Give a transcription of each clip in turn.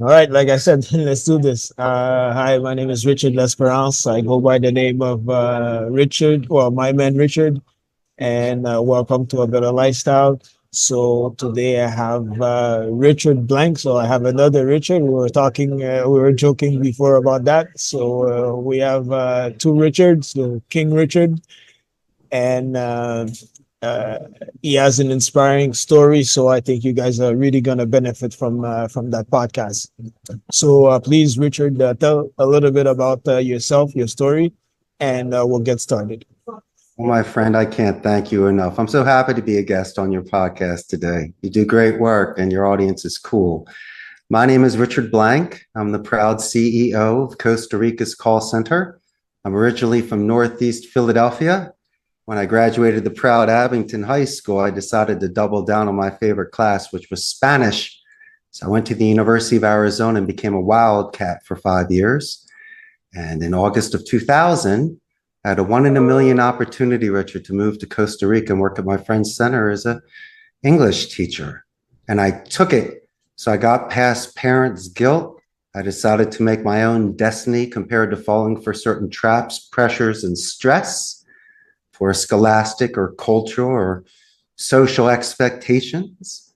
All right, like I said, let's do this. Hi, my name is Richard L'Esperance. I go by the name of Richard, well, my man Richard, and welcome to a better lifestyle. So today I have Richard Blank. So I have another Richard. We were joking before about that. So we have two Richards, so King Richard, and uh, he has an inspiring story. So I think you guys are really gonna benefit from that podcast. So please, Richard, tell a little bit about yourself, your story, and we'll get started. Well, my friend, I can't thank you enough. I'm so happy to be a guest on your podcast today. You do great work and your audience is cool. My name is Richard Blank. I'm the proud CEO of Costa Rica's call center. I'm originally from Northeast Philadelphia. When I graduated the proud Abington High School, I decided to double down on my favorite class, which was Spanish. So I went to the University of Arizona and became a wildcat for 5 years. And in August of 2000, I had a 1 in a million opportunity, Richard, to move to Costa Rica and work at my friend's center as an English teacher. And I took it. So I got past parents' guilt. I decided to make my own destiny compared to falling for certain traps, pressures, and stress for scholastic or cultural or social expectations.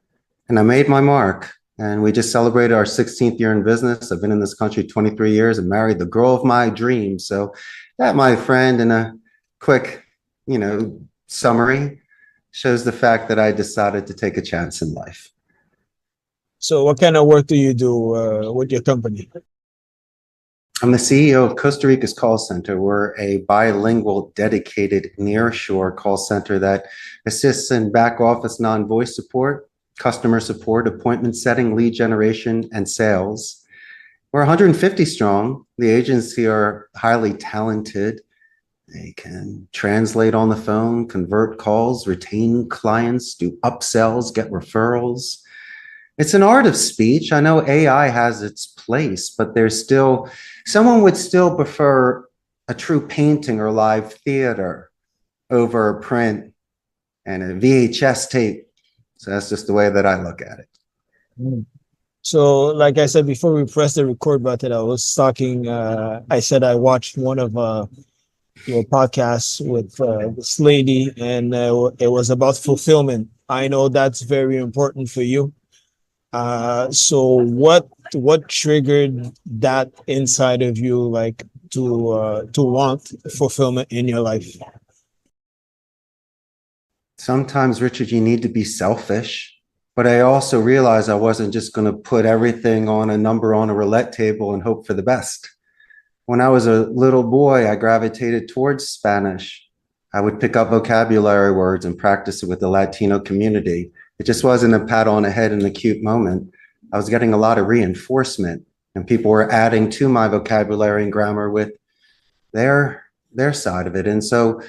And I made my mark. And we just celebrated our 16th year in business. I've been in this country 23 years and married the girl of my dreams. So that, my friend, in a quick, summary, shows the fact that I decided to take a chance in life. So what kind of work do you do with your company? I'm the CEO of Costa Rica's call center. We're a bilingual, dedicated nearshore call center that assists in back office non-voice support, customer support, appointment setting, lead generation, and sales. We're 150 strong. The agents here are highly talented. They can translate on the phone, convert calls, retain clients, do upsells, get referrals. It's an art of speech. I know AI has its place, but someone would still prefer a true painting or live theater over a print and a VHS tape. So that's just the way that I look at it. Mm. So, like I said, before we press the record button, I was talking. I said I watched one of your podcasts with this lady, and it was about fulfillment. I know that's very important for you. So what triggered that inside of you, like to want fulfillment in your life? Sometimes, Richard, you need to be selfish. But I also realized I wasn't just going to put everything on a number on a roulette table and hope for the best. When I was a little boy, I gravitated towards Spanish. I would pick up vocabulary words and practice it with the Latino community. It just wasn't a pat on the head in a cute moment. I was getting a lot of reinforcement, and people were adding to my vocabulary and grammar with their side of it. And so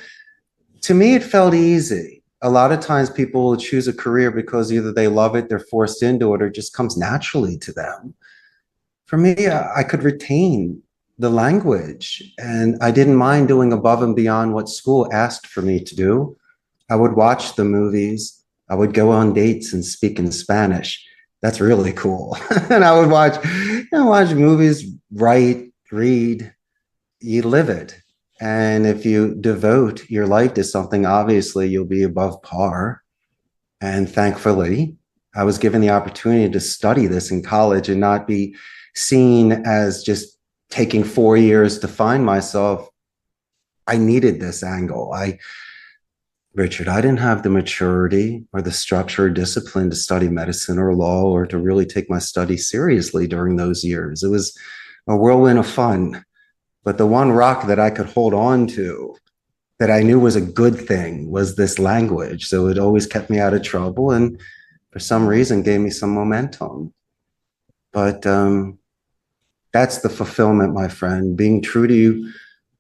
to me, it felt easy. A lot of times people will choose a career because either they love it, they're forced into it, or it just comes naturally to them. For me, I could retain the language, and I didn't mind doing above and beyond what school asked for me to do. I would watch the movies. I would go on dates and speak in Spanish. That's really cool. And I would watch movies, write, read. You live it. And if you devote your life to something, obviously you'll be above par. And thankfully, I was given the opportunity to study this in college and not be seen as just taking 4 years to find myself. I needed this angle. Richard, I didn't have the maturity or the structure or discipline to study medicine or law or to really take my study seriously during those years. It was a whirlwind of fun. But the one rock that I could hold on to that I knew was a good thing was this language. So it always kept me out of trouble and for some reason gave me some momentum. But that's the fulfillment, my friend, being true to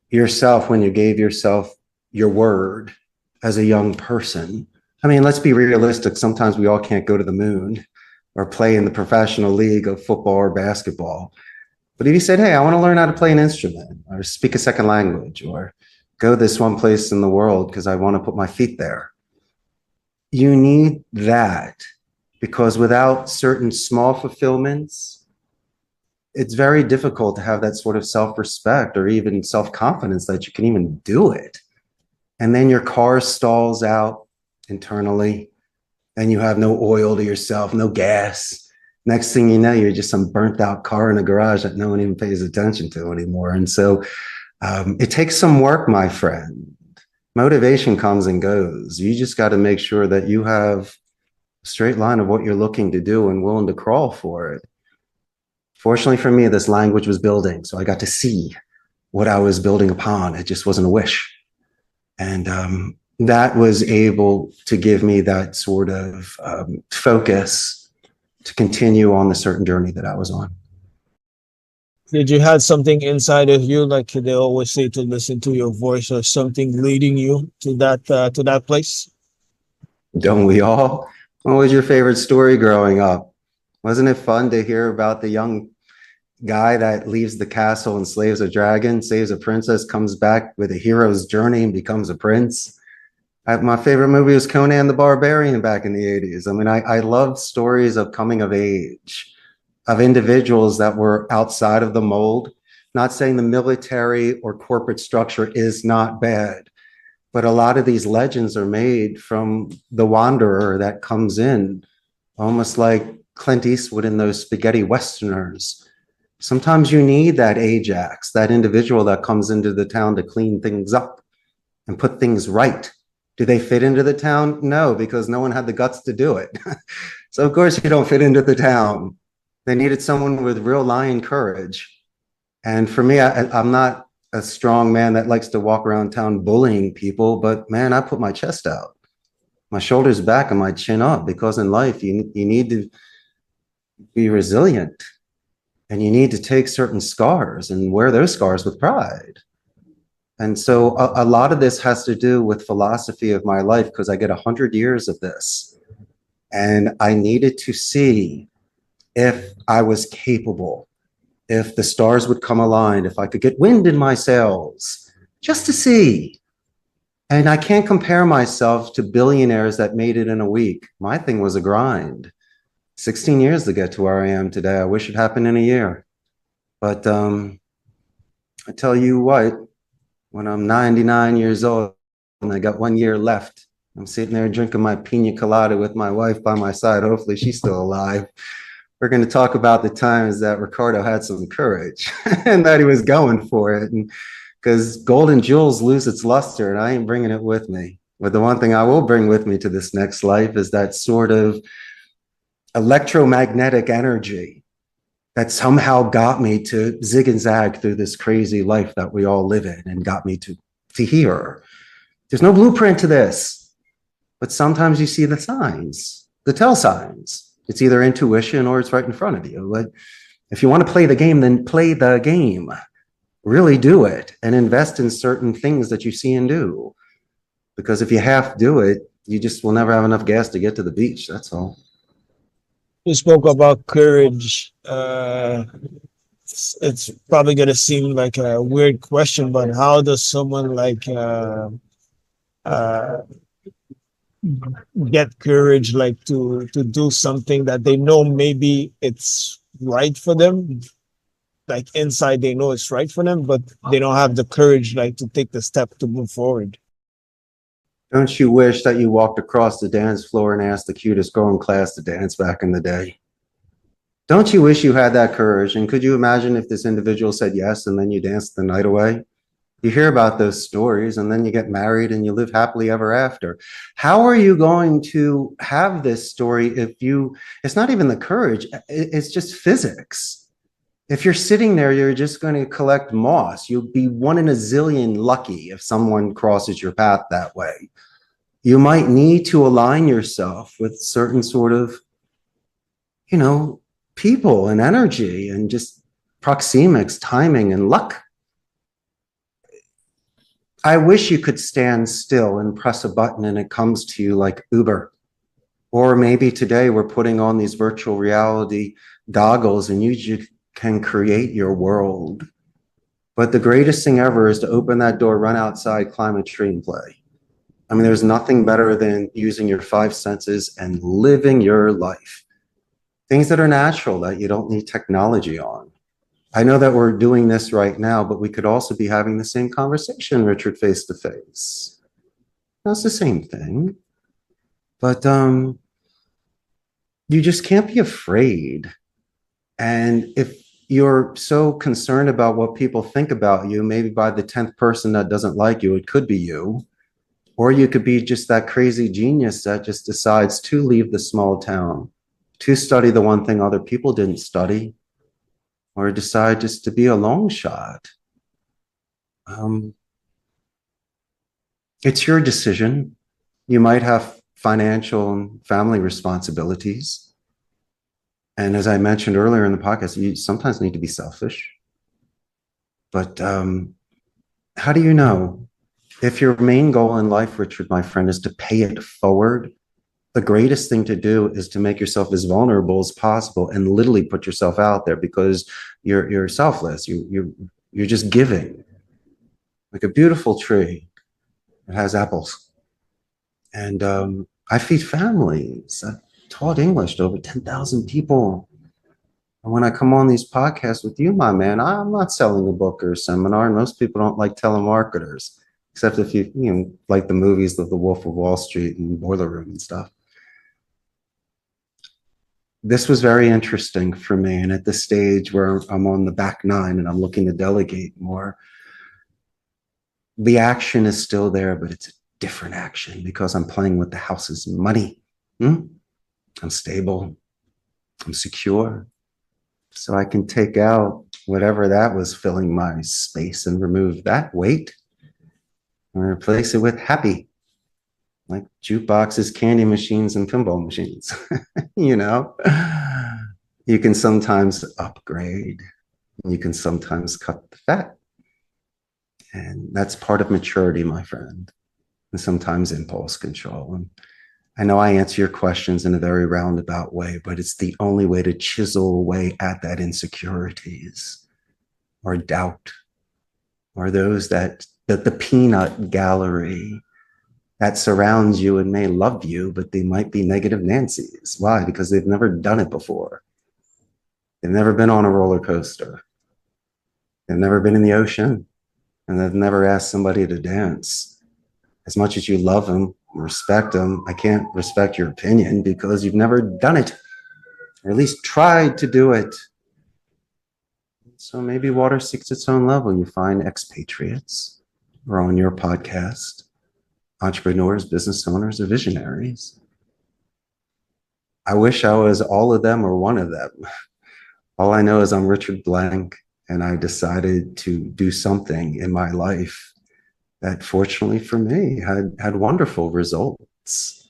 yourself when you gave yourself your word as a young person. I mean, let's be realistic. Sometimes we all can't go to the moon or play in the professional league of football or basketball. But if you said, hey, I want to learn how to play an instrument or speak a second language or go this one place in the world because I want to put my feet there, you need that, because without certain small fulfillments, it's very difficult to have that sort of self-respect or even self-confidence that you can even do it. And then your car stalls out internally and you have no oil to yourself, no gas. Next thing you know, you're just some burnt out car in a garage that no one even pays attention to anymore. And so it takes some work, my friend. Motivation comes and goes. You just got to make sure that you have a straight line of what you're looking to do and willing to crawl for it. Fortunately for me, this language was building, so I got to see what I was building upon. It just wasn't a wish. And that was able to give me that sort of focus to continue on the certain journey that I was on. Did you have something inside of you, like they always say, to listen to your voice, or something leading you to that place? Don't we all? What was your favorite story growing up? Wasn't it fun to hear about the young guy that leaves the castle and slaves a dragon, saves a princess, comes back with a hero's journey and becomes a prince? My favorite movie was Conan the Barbarian back in the 80s. I mean, I love stories of coming of age, of individuals that were outside of the mold. Not saying the military or corporate structure is not bad, but a lot of these legends are made from the wanderer that comes in, almost like Clint Eastwood in those spaghetti westerners. Sometimes you need that Ajax, that individual that comes into the town to clean things up and put things right. Do they fit into the town? No, because no one had the guts to do it. So of course you don't fit into the town. They needed someone with real lion courage. And for me, I'm not a strong man that likes to walk around town bullying people, but man, I put my chest out, my shoulders back and my chin up, because in life you need to be resilient, and you need to take certain scars and wear those scars with pride. And so a lot of this has to do with philosophy of my life, because I get 100 years of this. And I needed to see if I was capable, if the stars would come aligned, if I could get wind in my sails, just to see. And I can't compare myself to billionaires that made it in a week. My thing was a grind. 16 years to get to where I am today. I wish it happened in a year. But I tell you what, when I'm 99 years old and I got 1 year left, I'm sitting there drinking my pina colada with my wife by my side. Hopefully she's still alive. We're going to talk about the times that Ricardo had some courage and that he was going for it. And because golden jewels lose its luster, and I ain't bringing it with me. But the one thing I will bring with me to this next life is that sort of electromagnetic energy that somehow got me to zig and zag through this crazy life that we all live in, and got me to here. There's no blueprint to this, but sometimes you see the signs, the tell signs. It's either intuition or it's right in front of you. But if you want to play the game, then play the game. Really do it and invest in certain things that you see and do. Because if you half do it, you just will never have enough gas to get to the beach. That's all. You spoke about courage. It's probably going to seem like a weird question, but how does someone uh, get courage, like to do something that they know maybe it's right for them? Like inside, they know it's right for them, but they don't have the courage, like, to take the step to move forward. Don't you wish that you walked across the dance floor and asked the cutest girl in class to dance back in the day? Don't you wish you had that courage? And could you imagine if this individual said yes and then you danced the night away? You hear about those stories, and then you get married and you live happily ever after. How are you going to have this story if it's not even the courage, it's just physics. If you're sitting there, you're just going to collect moss. You'll be 1 in a zillion lucky if someone crosses your path that way. You might need to align yourself with certain sort of, people and energy and just proxemics, timing and luck. I wish you could stand still and press a button and it comes to you like Uber. Or maybe today we're putting on these virtual reality goggles and you can create your world. But the greatest thing ever is to open that door, run outside, climb a tree and play. I mean, there's nothing better than using your 5 senses and living your life. Things that are natural that you don't need technology on. I know that we're doing this right now, but we could also be having the same conversation, Richard, face to face. That's the same thing. But you just can't be afraid. And if you're so concerned about what people think about you, maybe by the 10th person that doesn't like you, it could be you. Or you could be just that crazy genius that just decides to leave the small town, to study the one thing other people didn't study, or decide just to be a long shot. Um, it's your decision. You might have financial and family responsibilities. And as I mentioned earlier in the podcast, you sometimes need to be selfish. But how do you know? If your main goal in life, Richard, my friend, is to pay it forward, the greatest thing to do is to make yourself as vulnerable as possible and literally put yourself out there, because you're selfless. You're just giving, like a beautiful tree. It has apples, and I feed families. I've taught English to over 10,000 people. And when I come on these podcasts with you, my man, I'm not selling a book or a seminar. And most people don't like telemarketers, except if you like the movies of The Wolf of Wall Street and Boiler Room and stuff. This was very interesting for me. And at the stage where I'm on the back nine and I'm looking to delegate more, the action is still there, but it's a different action because I'm playing with the house's money. I'm stable. I'm secure. So I can take out whatever that was filling my space and remove that weight and replace it with happy, like jukeboxes, candy machines, and pinball machines. You know, you can sometimes upgrade. You can sometimes cut the fat. And that's part of maturity, my friend, and sometimes impulse control. And I know I answer your questions in a very roundabout way, but it's the only way to chisel away at that insecurities or doubt, or those that the peanut gallery that surrounds you and may love you, but they might be negative Nancy's. Why? Because they've never done it before. They've never been on a roller coaster. They've never been in the ocean, and they've never asked somebody to dance. As much as you love them, respect them, I can't respect your opinion because you've never done it, or at least tried to do it. So maybe water seeks its own level. You find expatriates who are on your podcast, entrepreneurs, business owners, or visionaries. I wish I was all of them or one of them. All I know is I'm Richard Blank, and I decided to do something in my life that, fortunately for me, had wonderful results.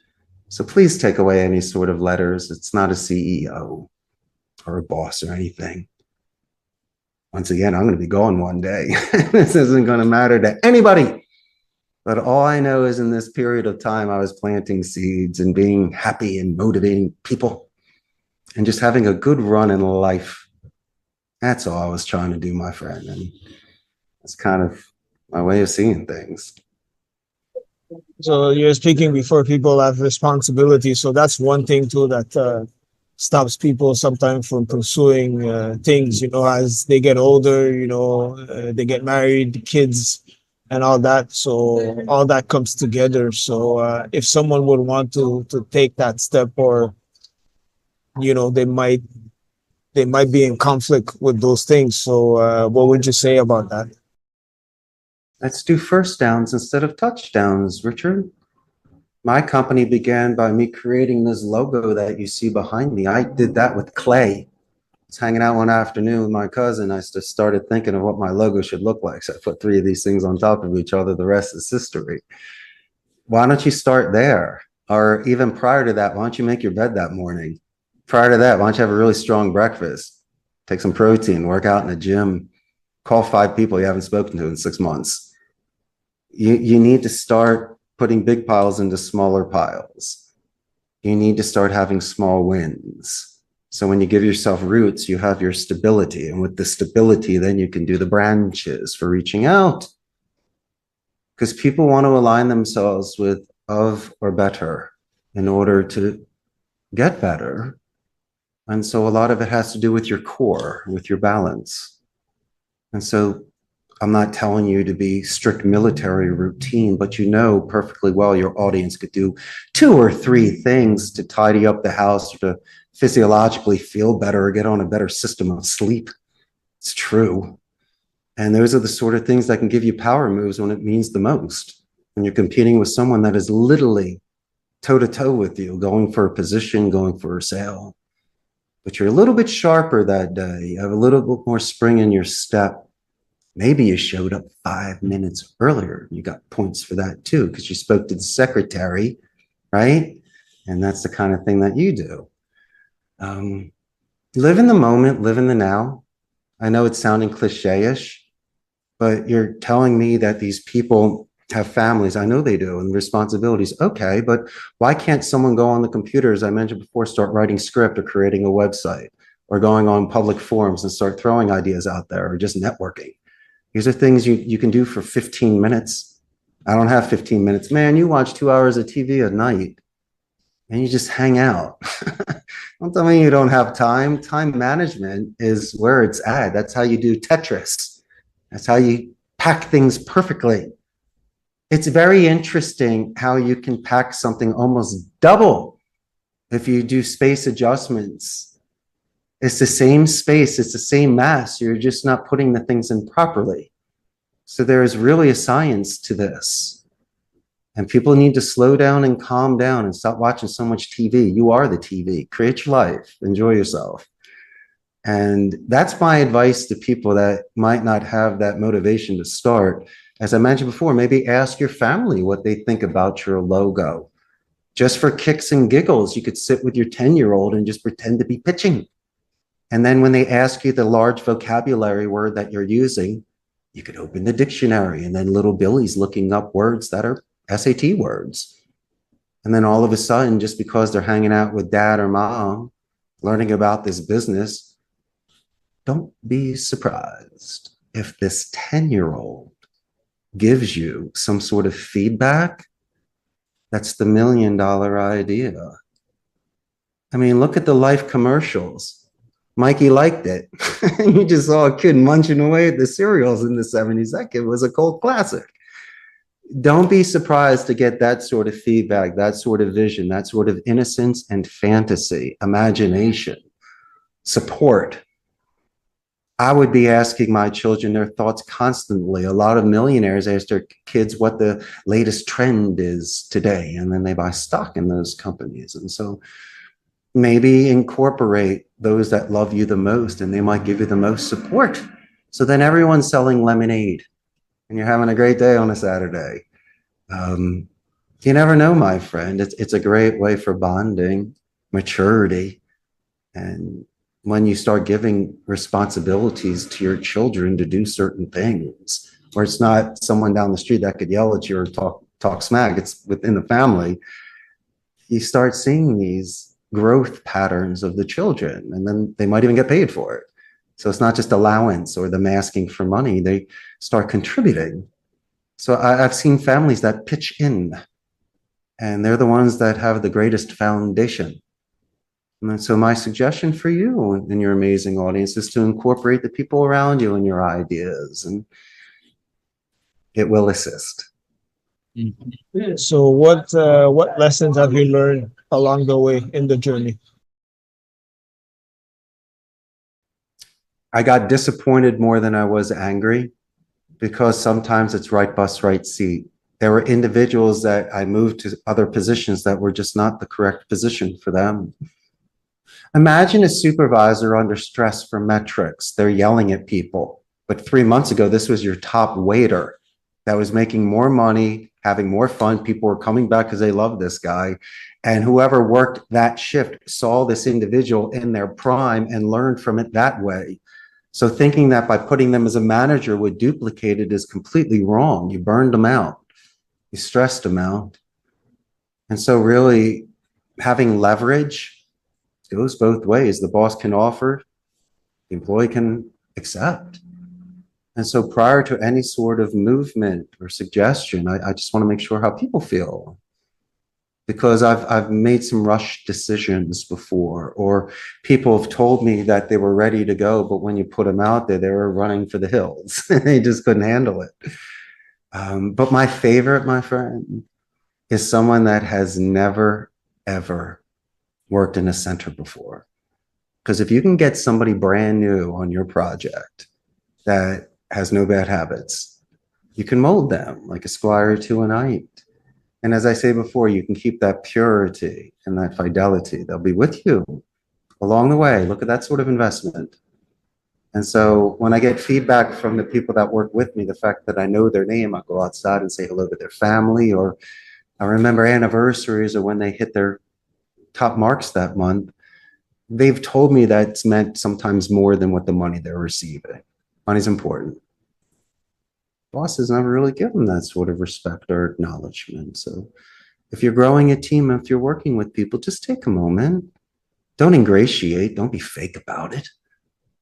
So please take away any sort of letters. It's not a CEO or a boss or anything. Once again, I'm going to be gone one day. This isn't going to matter to anybody. But all I know is in this period of time, I was planting seeds and being happy and motivating people and just having a good run in life. That's all I was trying to do, my friend. And that's kind of my way of seeing things. So you're speaking before people have responsibility. So that's one thing too that stops people sometimes from pursuing things. As they get older, they get married, kids, and all that. So all that comes together. So if someone would want to take that step, or they might be in conflict with those things. So what would you say about that? Let's do first downs instead of touchdowns, Richard. My company began by me creating this logo that you see behind me. I did that with clay. I was hanging out one afternoon with my cousin. I just started thinking of what my logo should look like. So I put three of these things on top of each other. The rest is history. Why don't you start there? Or even prior to that, why don't you make your bed that morning? Prior to that, why don't you have a really strong breakfast? Take some protein, work out in the gym, call 5 people you haven't spoken to in 6 months. You need to start putting big piles into smaller piles. You need to start having small wins. So when you give yourself roots, you have your stability. And with the stability, then you can do the branches for reaching out. Because people want to align themselves with of or better in order to get better. And so a lot of it has to do with your core, with your balance. And so I'm not telling you to be strict military routine, but you know perfectly well your audience could do 2 or 3 things to tidy up the house or to physiologically feel better or get on a better system of sleep. It's true. And those are the sort of things that can give you power moves when it means the most. When you're competing with someone that is literally toe to toe with you, going for a position, going for a sale. But you're a little bit sharper that day. You have a little bit more spring in your step. Maybe you showed up 5 minutes earlier. You got points for that too, because you spoke to the secretary, right? And that's the kind of thing that you do. Live in the moment, live in the now. I know it's sounding cliche-ish, but you're telling me that these people have families. I know they do, and responsibilities. Okay, but why can't someone go on the computer, as I mentioned before, start writing script or creating a website or going on public forums and start throwing ideas out there or just networking? These are things you can do for 15 minutes. I don't have 15 minutes. Man, you watch 2 hours of TV a night and you just hang out. Don't tell me you don't have time. Time management is where it's at. That's how you do Tetris. That's how you pack things perfectly. It's very interesting how you can pack something almost double if you do space adjustments. It's the same space, it's the same mass. You're just not putting the things in properly. So there is really a science to this. And people need to slow down and calm down and stop watching so much TV. You are the TV. Create your life. Enjoy yourself. And that's my advice to people that might not have that motivation to start. As I mentioned before, maybe ask your family what they think about your logo. Just for kicks and giggles, you could sit with your 10-year-old and just pretend to be pitching. And then when they ask you the large vocabulary word that you're using, you could open the dictionary, and then little Billy's looking up words that are SAT words. And then all of a sudden, just because they're hanging out with dad or mom, learning about this business, don't be surprised if this 10-year-old gives you some sort of feedback. That's the $1 million idea. I mean, look at the Life commercials. Mikey liked it. You just saw a kid munching away at the cereals in the 70s. That kid was a cult classic. Don't be surprised to get that sort of feedback, that sort of vision, that sort of innocence and fantasy, imagination, support. I would be asking my children their thoughts constantly. A lot of millionaires ask their kids what the latest trend is today, and then they buy stock in those companies. And so maybe incorporate those that love you the most, and they might give you the most support. So then everyone's selling lemonade and you're having a great day on a Saturday. You never know, my friend. It's a great way for bonding, maturity. And when you start giving responsibilities to your children to do certain things, where it's not someone down the street that could yell at you or talk smack, it's within the family, you start seeing these growth patterns of the children, and then they might even get paid for it. So it's not just allowance or them asking for money, they start contributing. So I've seen families that pitch in, and they're the ones that have the greatest foundation. And so my suggestion for you and your amazing audience is to incorporate the people around you in your ideas, and it will assist. So what lessons have you learned along the way in the journey? I got disappointed more than I was angry, because sometimes it's right bus, right seat. There were individuals that I moved to other positions that were just not the correct position for them. Imagine a supervisor under stress for metrics. They're yelling at people. But 3 months ago, this was your top waiter that was making more money, having more fun. People were coming back because they love this guy. And whoever worked that shift saw this individual in their prime and learned from it that way. So thinking that by putting them as a manager would duplicate it is completely wrong. You burned them out. You stressed them out. And so really having leverage goes both ways. The boss can offer, the employee can accept. And so prior to any sort of movement or suggestion, I just want to make sure how people feel. because I've made some rush decisions before, or people have told me that they were ready to go, but when you put them out there, they were running for the hills. They just couldn't handle it. But my favorite, my friend, is someone that has never, ever worked in a center before. Because if you can get somebody brand new on your project that has no bad habits, you can mold them like a squire to a knight. And as I say before, you can keep that purity and that fidelity. They'll be with you along the way. Look at that sort of investment. And so when I get feedback from the people that work with me, the fact that I know their name, I go outside and say hello to their family, or I remember anniversaries or when they hit their top marks that month. They've told me that's meant sometimes more than what the money they're receiving. Money's important. Bosses never really give them that sort of respect or acknowledgement. So if you're growing a team, if you're working with people, just take a moment. Don't ingratiate. Don't be fake about it.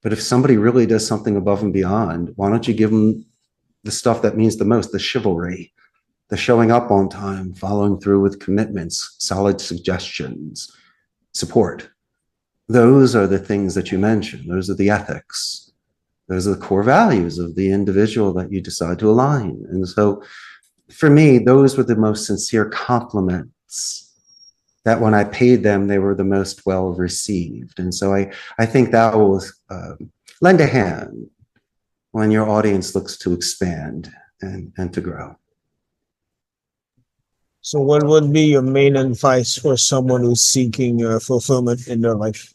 But if somebody really does something above and beyond, why don't you give them the stuff that means the most, the chivalry, the showing up on time, following through with commitments, solid suggestions, support. Those are the things that you mentioned. Those are the ethics. Those are the core values of the individual that you decide to align. And so for me, those were the most sincere compliments that when I paid them, they were the most well received. And so I think that will lend a hand when your audience looks to expand and to grow. So what would be your main advice for someone who's seeking fulfillment in their life?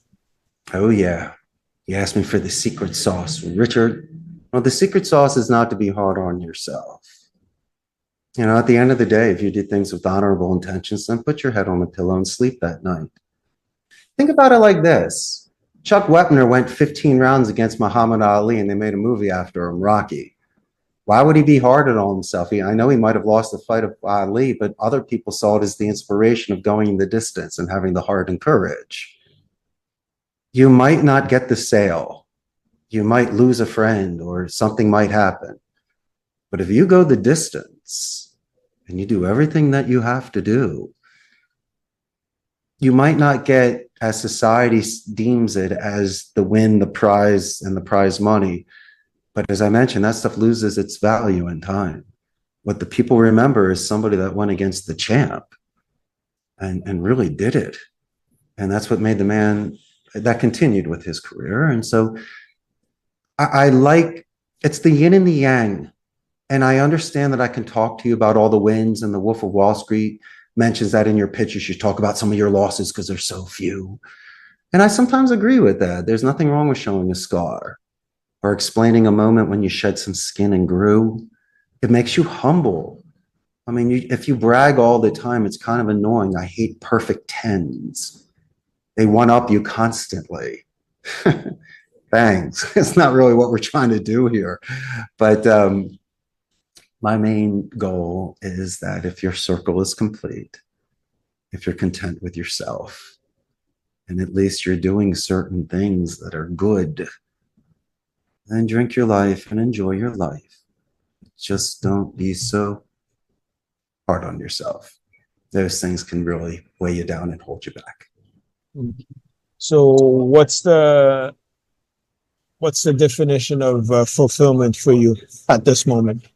Oh, yeah. You asked me for the secret sauce, Richard. Well, the secret sauce is not to be hard on yourself. You know, at the end of the day, if you did things with honorable intentions, then put your head on a pillow and sleep that night. Think about it like this. Chuck Wepner went 15 rounds against Muhammad Ali, and they made a movie after him, Rocky. Why would he be hard on himself? I know he might have lost the fight of Ali, but other people saw it as the inspiration of going the distance and having the heart and courage. You might not get the sale. You might lose a friend or something might happen. But if you go the distance and you do everything that you have to do, you might not get, as society deems it, as the win, the prize, and the prize money. But as I mentioned, that stuff loses its value in time. What the people remember is somebody that went against the champ and really did it. And that's what made the man that continued with his career. And so I like, it's the yin and the yang. And I understand that I can talk to you about all the wins, and the Wolf of Wall Street mentions that in your pitch. You should talk about some of your losses because there's so few. And I sometimes agree with that. There's nothing wrong with showing a scar or explaining a moment when you shed some skin and grew. It makes you humble. I mean, if you brag all the time, it's kind of annoying. I hate perfect tens. They one-up you constantly. Thanks. It's not really what we're trying to do here. But my main goal is that if your circle is complete, if you're content with yourself, and at least you're doing certain things that are good, then drink your life and enjoy your life. Just don't be so hard on yourself. Those things can really weigh you down and hold you back. So what's the definition of fulfillment for you at this moment?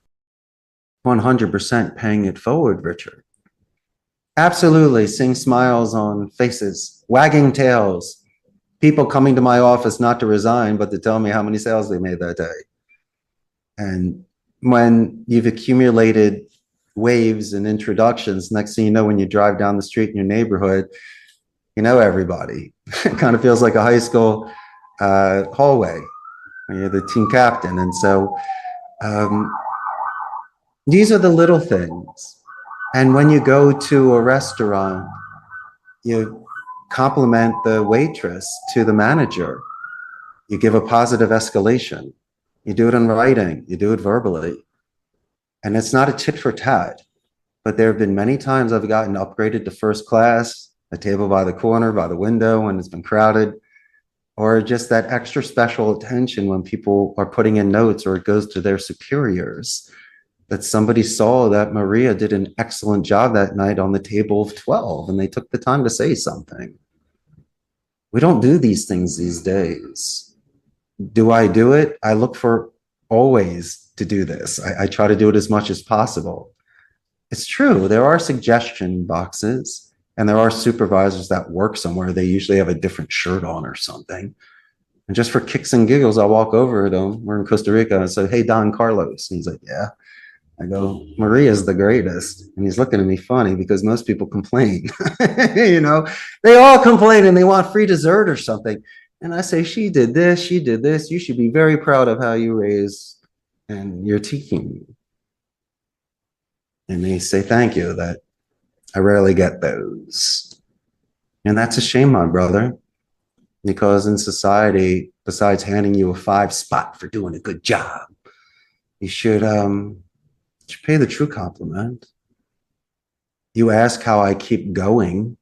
100% paying it forward, Richard. Absolutely. Seeing smiles on faces, wagging tails, people coming to my office not to resign, but to tell me how many sales they made that day. And when you've accumulated waves and introductions, next thing you know, when you drive down the street in your neighborhood, you know everybody. It kind of feels like a high school hallway when you're the team captain. And so these are the little things. And when you go to a restaurant, you compliment the waitress to the manager. You give a positive escalation. You do it in writing. You do it verbally. And it's not a tit for tat. But there have been many times I've gotten upgraded to first class, a table by the corner, by the window when it's been crowded, or just that extra special attention when people are putting in notes or it goes to their superiors. that somebody saw that Maria did an excellent job that night on the table of 12, and they took the time to say something. We don't do these things these days. Do I do it? I look for always to do this. I try to do it as much as possible. It's true. There are suggestion boxes, and there are supervisors that work somewhere. They usually have a different shirt on or something. And just for kicks and giggles, I'll walk over to him. We're in Costa Rica. And I say, "Hey, Don Carlos." And he's like, "Yeah." I go, "Maria's the greatest." And he's looking at me funny because most people complain. You know, they all complain and they want free dessert or something. And I say, "She did this, she did this. You should be very proud of how you raised and you're teaching." And they say, "Thank you." That I rarely get those. And that's a shame, my brother, because in society, besides handing you a 5 spot for doing a good job, you should pay the true compliment. You ask how I keep going.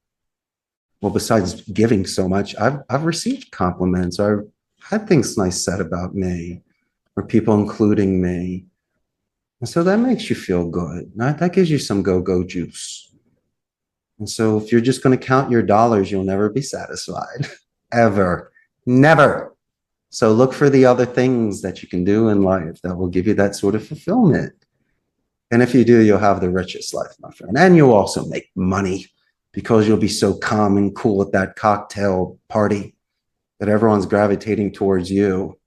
Well, besides giving so much, I've received compliments. I've had things nice said about me, or people including me. And so that makes you feel good. That gives you some go-go juice. And so if you're just going to count your dollars, you'll never be satisfied. Ever. Never. So look for the other things that you can do in life that will give you that sort of fulfillment. And if you do, you'll have the richest life, my friend. And you'll also make money because you'll be so calm and cool at that cocktail party that everyone's gravitating towards you.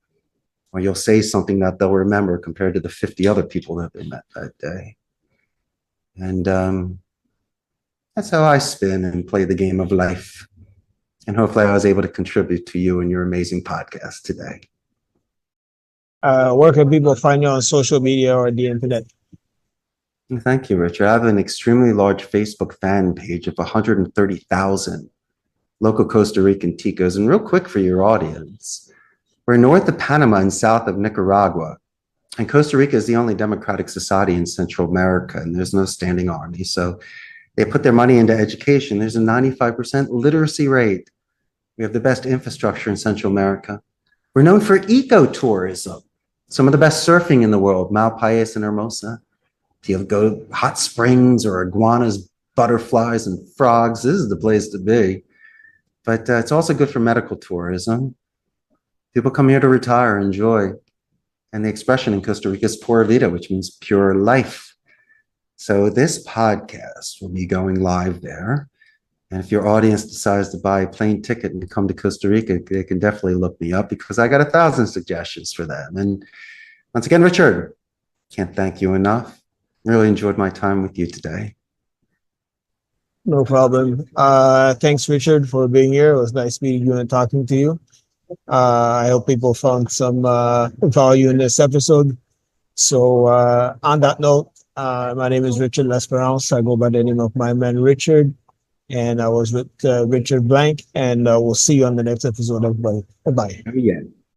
Or you'll say something that they'll remember compared to the 50 other people that they met that day. And that's how I spin and play the game of life. And hopefully I was able to contribute to you and your amazing podcast today. Where can people find you on social media or the internet? Thank you, Richard. I have an extremely large Facebook fan page of 130,000 local Costa Rican ticos. And real quick for your audience, we're north of Panama and south of Nicaragua. And Costa Rica is the only democratic society in Central America, and there's no standing army. So they put their money into education. There's a 95% literacy rate. We have the best infrastructure in Central America. We're known for ecotourism. Some of the best surfing in the world, Malpais and Hermosa. If you go to hot springs or iguanas, butterflies, and frogs, this is the place to be. But it's also good for medical tourism. People come here to retire, enjoy. And the expression in Costa Rica is pura vida, which means pure life. So this podcast will be going live there. And if your audience decides to buy a plane ticket and come to Costa Rica, they can definitely look me up because I got 1,000 suggestions for them. And once again, Richard, can't thank you enough. Really enjoyed my time with you today. No problem. Thanks, Richard, for being here. It was nice meeting you and talking to you. I hope people found some value in this episode. So on that note, my name is Richard L'Esperance. I go by the name of my man, Richard. And I was with Richard Blank. And we'll see you on the next episode, everybody. Bye-bye. Yeah.